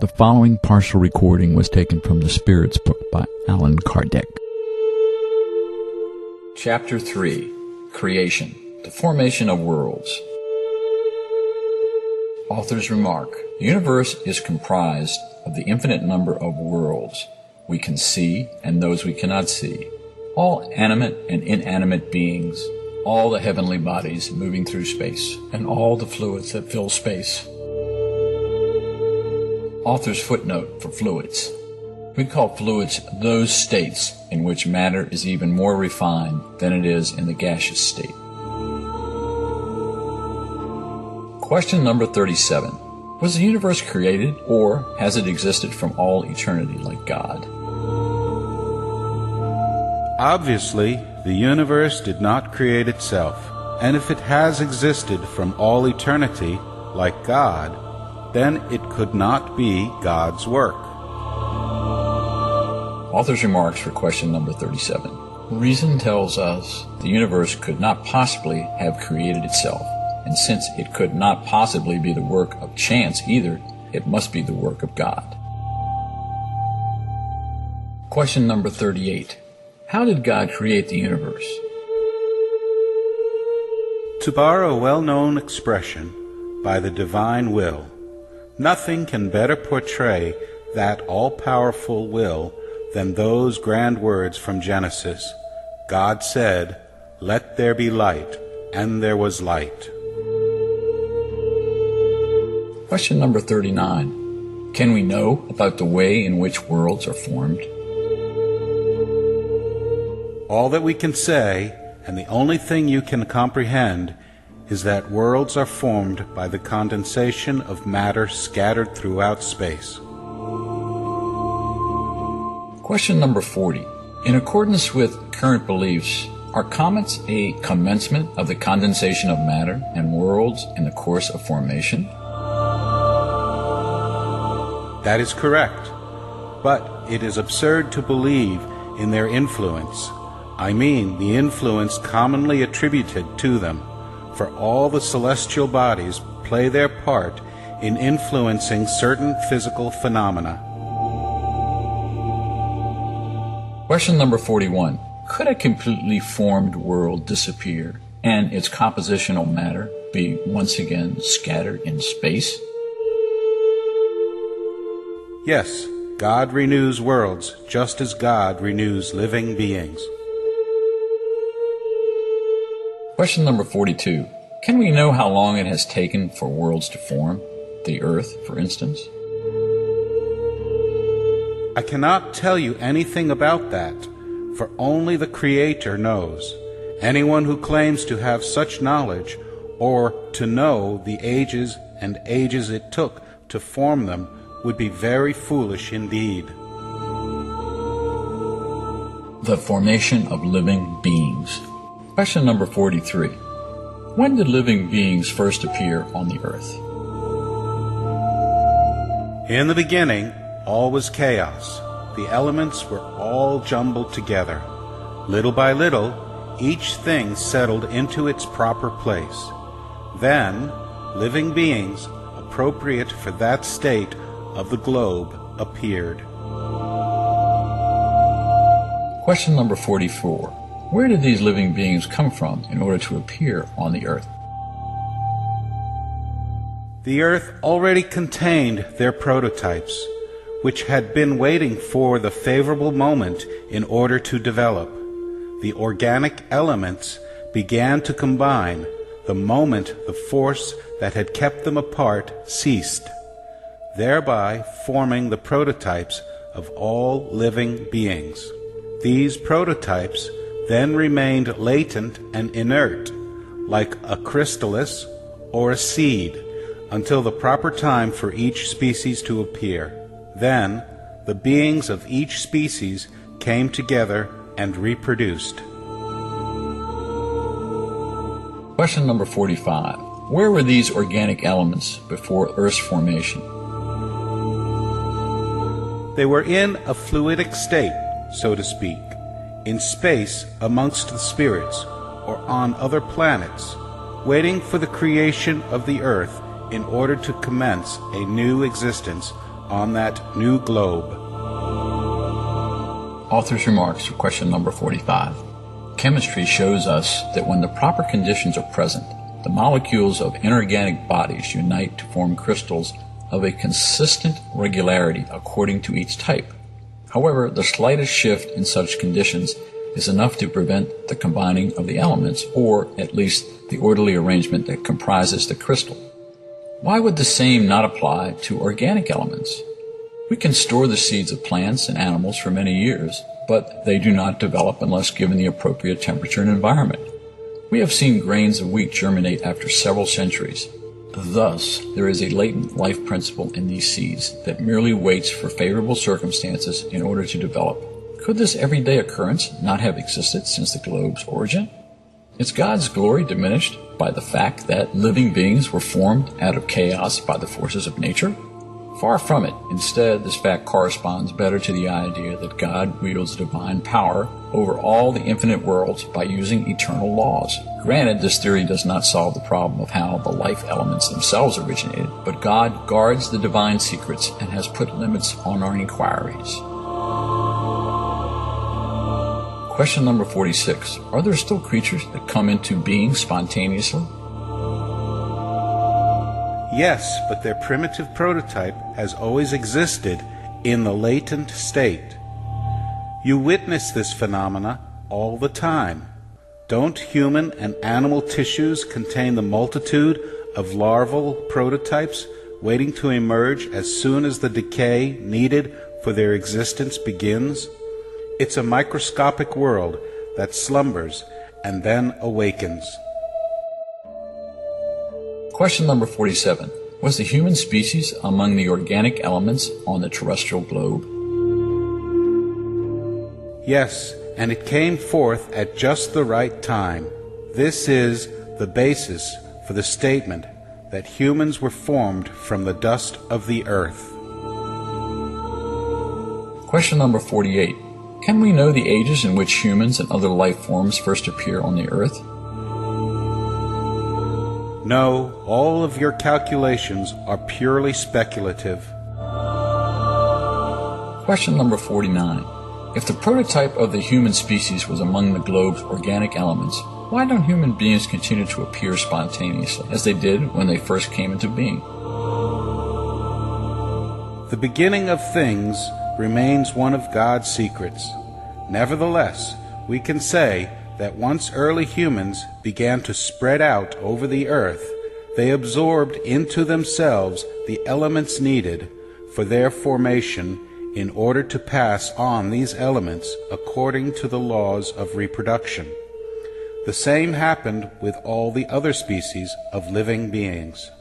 The following partial recording was taken from the Spirits book by Allan Kardec. Chapter 3. Creation. The Formation of Worlds. Author's remark. The universe is comprised of the infinite number of worlds we can see and those we cannot see. All animate and inanimate beings, all the heavenly bodies moving through space, and all the fluids that fill space. Author's footnote for fluids. We call fluids those states in which matter is even more refined than it is in the gaseous state. Question number 37. Was the universe created, or has it existed from all eternity like God? Obviously, the universe did not create itself, and if it has existed from all eternity like God, then it could not be God's work. Author's remarks for question number 37. Reason tells us the universe could not possibly have created itself, and since it could not possibly be the work of chance either, it must be the work of God. Question number 38. How did God create the universe? To borrow a well-known expression, by the divine will, nothing can better portray that all-powerful will than those grand words from Genesis. God said, "Let there be light," and there was light. Question number 39. Can we know about the way in which worlds are formed? All that we can say, and the only thing you can comprehend, is that worlds are formed by the condensation of matter scattered throughout space. Question number 40. In accordance with current beliefs, are comets a commencement of the condensation of matter and worlds in the course of formation? That is correct, but it is absurd to believe in their influence. I mean the influence commonly attributed to them, for all the celestial bodies play their part in influencing certain physical phenomena. Question number 41. Could a completely formed world disappear and its compositional matter be once again scattered in space? Yes, God renews worlds just as God renews living beings. Question number 42. Can we know how long it has taken for worlds to form? The Earth, for instance? I cannot tell you anything about that, for only the Creator knows. Anyone who claims to have such knowledge, or to know the ages and ages it took to form them, would be very foolish indeed. The formation of living beings. Question number 43. When did living beings first appear on the earth? In the beginning, all was chaos. The elements were all jumbled together. Little by little, each thing settled into its proper place. Then, living beings, appropriate for that state of the globe, appeared. Question number 44. Where did these living beings come from in order to appear on the earth? The earth already contained their prototypes, which had been waiting for the favorable moment in order to develop. The organic elements began to combine the moment the force that had kept them apart ceased, thereby forming the prototypes of all living beings. These prototypes then remained latent and inert, like a chrysalis or a seed, until the proper time for each species to appear. Then, the beings of each species came together and reproduced. Question number 45. Where were these organic elements before Earth's formation? They were in a fluidic state, so to speak, in space amongst the spirits, or on other planets, waiting for the creation of the earth in order to commence a new existence on that new globe. Author's remarks for question number 45. Chemistry shows us that when the proper conditions are present, the molecules of inorganic bodies unite to form crystals of a consistent regularity according to each type. However, the slightest shift in such conditions is enough to prevent the combining of the elements, or at least the orderly arrangement that comprises the crystal. Why would the same not apply to organic elements? We can store the seeds of plants and animals for many years, but they do not develop unless given the appropriate temperature and environment. We have seen grains of wheat germinate after several centuries. Thus, there is a latent life principle in these seeds that merely waits for favorable circumstances in order to develop. Could this everyday occurrence not have existed since the globe's origin? Is God's glory diminished by the fact that living beings were formed out of chaos by the forces of nature? Far from it. Instead, this fact corresponds better to the idea that God wields divine power over all the infinite worlds by using eternal laws. Granted, this theory does not solve the problem of how the life elements themselves originated, but God guards the divine secrets and has put limits on our inquiries. Question number 46. Are there still creatures that come into being spontaneously? Yes, but their primitive prototype has always existed in the latent state. You witness this phenomena all the time. Don't human and animal tissues contain the multitude of larval prototypes waiting to emerge as soon as the decay needed for their existence begins? It's a microscopic world that slumbers and then awakens. Question number 47. Was the human species among the organic elements on the terrestrial globe? Yes, and it came forth at just the right time. This is the basis for the statement that humans were formed from the dust of the earth. Question number 48. Can we know the ages in which humans and other life forms first appear on the earth? No, all of your calculations are purely speculative. Question number 49. If the prototype of the human species was among the globe's organic elements, why don't human beings continue to appear spontaneously, as they did when they first came into being? The beginning of things remains one of God's secrets. Nevertheless, we can say that once early humans began to spread out over the earth, they absorbed into themselves the elements needed for their formation in order to pass on these elements according to the laws of reproduction. The same happened with all the other species of living beings.